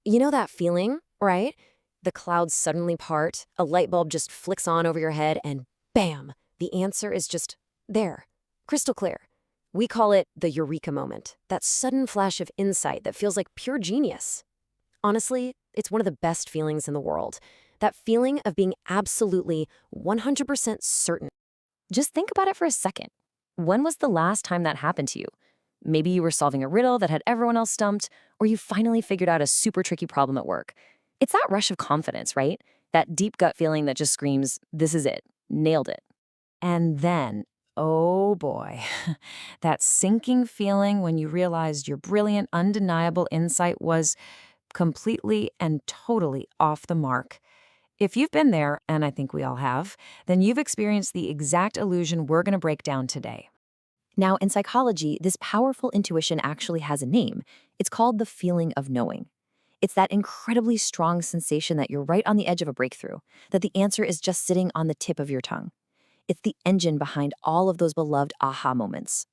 You know that feeling, right? The clouds suddenly part, a light bulb just flicks on over your head, and bam, the answer is just there, crystal clear. We call it the eureka moment, that sudden flash of insight that feels like pure genius. Honestly, it's one of the best feelings in the world. That feeling of being absolutely 100% certain. Just think about it for a second. When was the last time that happened to you? Maybe you were solving a riddle that had everyone else stumped, or you finally figured out a super tricky problem at work. It's that rush of confidence, right? That deep gut feeling that just screams, this is it, nailed it. And then, oh boy, that sinking feeling when you realized your brilliant, undeniable insight was completely and totally off the mark. If you've been there, and I think we all have, then you've experienced the exact illusion we're going to break down today. Now, in psychology, this powerful intuition actually has a name. It's called the feeling of knowing. It's that incredibly strong sensation that you're right on the edge of a breakthrough, that the answer is just sitting on the tip of your tongue. It's the engine behind all of those beloved aha moments.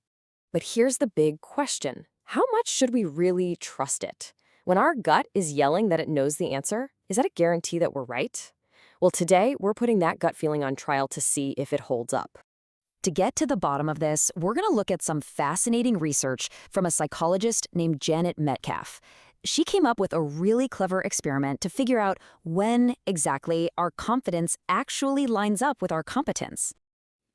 But here's the big question. How much should we really trust it? When our gut is yelling that it knows the answer, is that a guarantee that we're right? Well, today, we're putting that gut feeling on trial to see if it holds up. To get to the bottom of this, we're going to look at some fascinating research from a psychologist named Janet Metcalf. She came up with a really clever experiment to figure out when exactly our confidence actually lines up with our competence.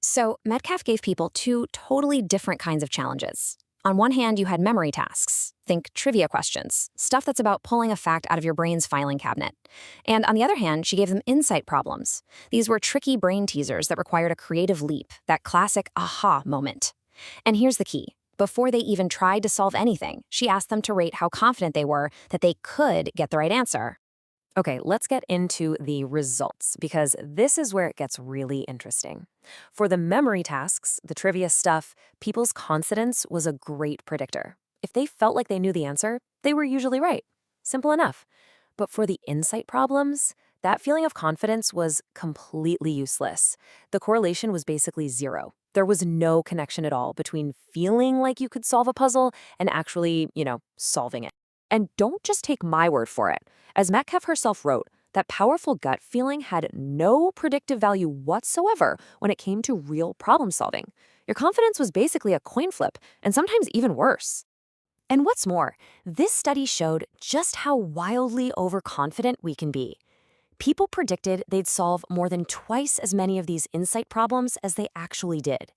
So, Metcalf gave people two totally different kinds of challenges. On one hand, you had memory tasks. Think trivia questions, stuff that's about pulling a fact out of your brain's filing cabinet. And on the other hand, she gave them insight problems. These were tricky brain teasers that required a creative leap, that classic aha moment. And here's the key. Before they even tried to solve anything, she asked them to rate how confident they were that they could get the right answer. Okay, let's get into the results, because this is where it gets really interesting. For the memory tasks, the trivia stuff, people's confidence was a great predictor. If they felt like they knew the answer, they were usually right. Simple enough. But for the insight problems, that feeling of confidence was completely useless. The correlation was basically zero. There was no connection at all between feeling like you could solve a puzzle and actually, solving it. And don't just take my word for it. As Metcalf herself wrote, that powerful gut feeling had no predictive value whatsoever when it came to real problem solving. Your confidence was basically a coin flip, and sometimes even worse. And what's more, this study showed just how wildly overconfident we can be. People predicted they'd solve more than twice as many of these insight problems as they actually did.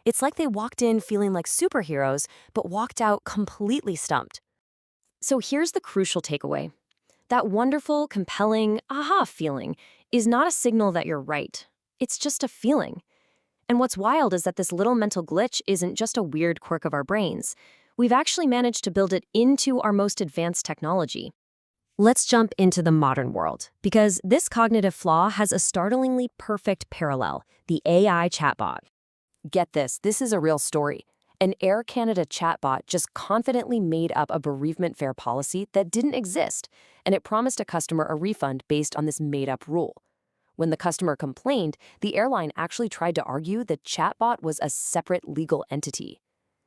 It's like they walked in feeling like superheroes, but walked out completely stumped. So here's the crucial takeaway. That wonderful, compelling, aha feeling is not a signal that you're right. It's just a feeling. And what's wild is that this little mental glitch isn't just a weird quirk of our brains. We've actually managed to build it into our most advanced technology. Let's jump into the modern world, because this cognitive flaw has a startlingly perfect parallel, the AI chatbot. Get this is a real story. An Air Canada chatbot just confidently made up a bereavement fare policy that didn't exist, and it promised a customer a refund based on this made-up rule. When the customer complained, the airline actually tried to argue the chatbot was a separate legal entity.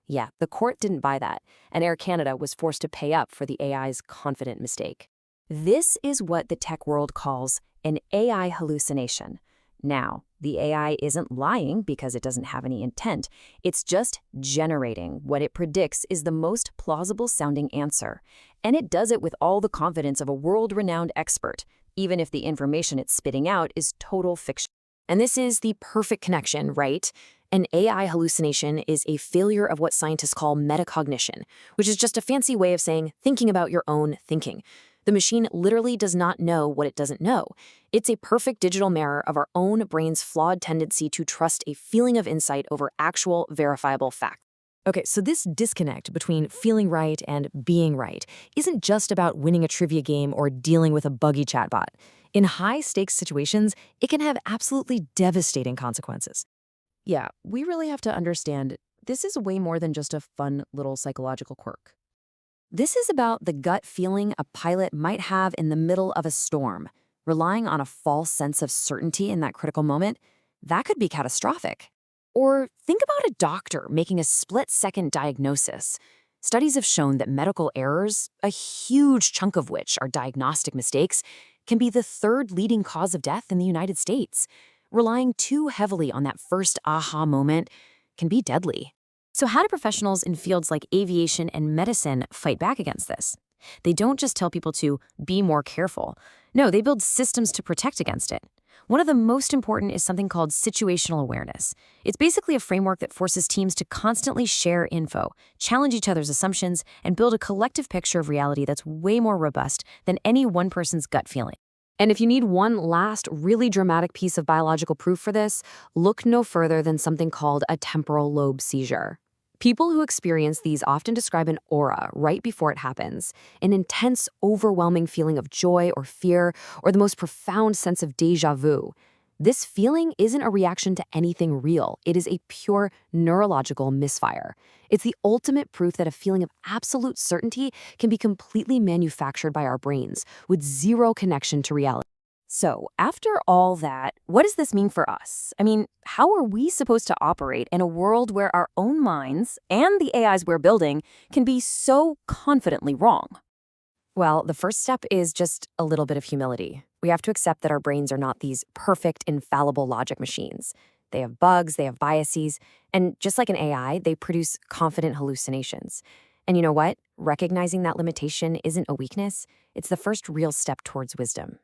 Yeah, the court didn't buy that, and Air Canada was forced to pay up for the AI's confident mistake. This is what the tech world calls an AI hallucination. Now, the AI isn't lying because it doesn't have any intent. It's just generating what it predicts is the most plausible sounding answer. And it does it with all the confidence of a world-renowned expert, even if the information it's spitting out is total fiction. And this is the perfect connection, right? An AI hallucination is a failure of what scientists call metacognition, which is just a fancy way of saying thinking about your own thinking. The machine literally does not know what it doesn't know. It's a perfect digital mirror of our own brain's flawed tendency to trust a feeling of insight over actual, verifiable fact. Okay, so this disconnect between feeling right and being right isn't just about winning a trivia game or dealing with a buggy chatbot. In high-stakes situations, it can have absolutely devastating consequences. Yeah, we really have to understand this is way more than just a fun little psychological quirk. This is about the gut feeling a pilot might have in the middle of a storm, relying on a false sense of certainty in that critical moment. That could be catastrophic. Or think about a doctor making a split-second diagnosis. Studies have shown that medical errors, a huge chunk of which are diagnostic mistakes, can be the third leading cause of death in the United States. Relying too heavily on that first aha moment can be deadly. So how do professionals in fields like aviation and medicine fight back against this? They don't just tell people to be more careful. No, they build systems to protect against it. One of the most important is something called situational awareness. It's basically a framework that forces teams to constantly share info, challenge each other's assumptions, and build a collective picture of reality that's way more robust than any one person's gut feeling. And if you need one last really dramatic piece of biological proof for this, look no further than something called a temporal lobe seizure. People who experience these often describe an aura right before it happens, an intense, overwhelming feeling of joy or fear, or the most profound sense of déjà vu. This feeling isn't a reaction to anything real. It is a pure neurological misfire. It's the ultimate proof that a feeling of absolute certainty can be completely manufactured by our brains, with zero connection to reality. So, after all that, what does this mean for us? I mean, how are we supposed to operate in a world where our own minds and the AIs we're building can be so confidently wrong? Well, the first step is just a little bit of humility. We have to accept that our brains are not these perfect, infallible logic machines. They have bugs, they have biases, and just like an AI, they produce confident hallucinations. And you know what? Recognizing that limitation isn't a weakness, it's the first real step towards wisdom.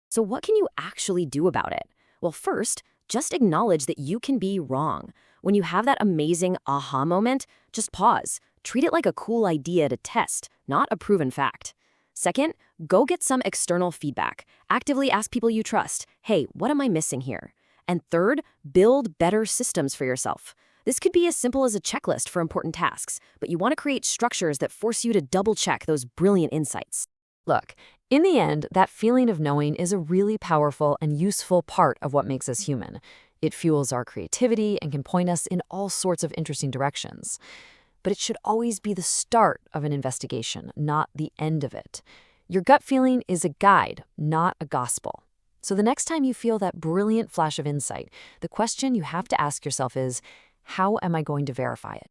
So what can you actually do about it? Well, first, just acknowledge that you can be wrong. When you have that amazing aha moment, just pause. Treat it like a cool idea to test, not a proven fact. Second, go get some external feedback. Actively ask people you trust, hey, what am I missing here? And third, build better systems for yourself. This could be as simple as a checklist for important tasks, but you want to create structures that force you to double-check those brilliant insights. Look, in the end, that feeling of knowing is a really powerful and useful part of what makes us human. It fuels our creativity and can point us in all sorts of interesting directions. But it should always be the start of an investigation, not the end of it. Your gut feeling is a guide, not a gospel. So the next time you feel that brilliant flash of insight, the question you have to ask yourself is, how am I going to verify it?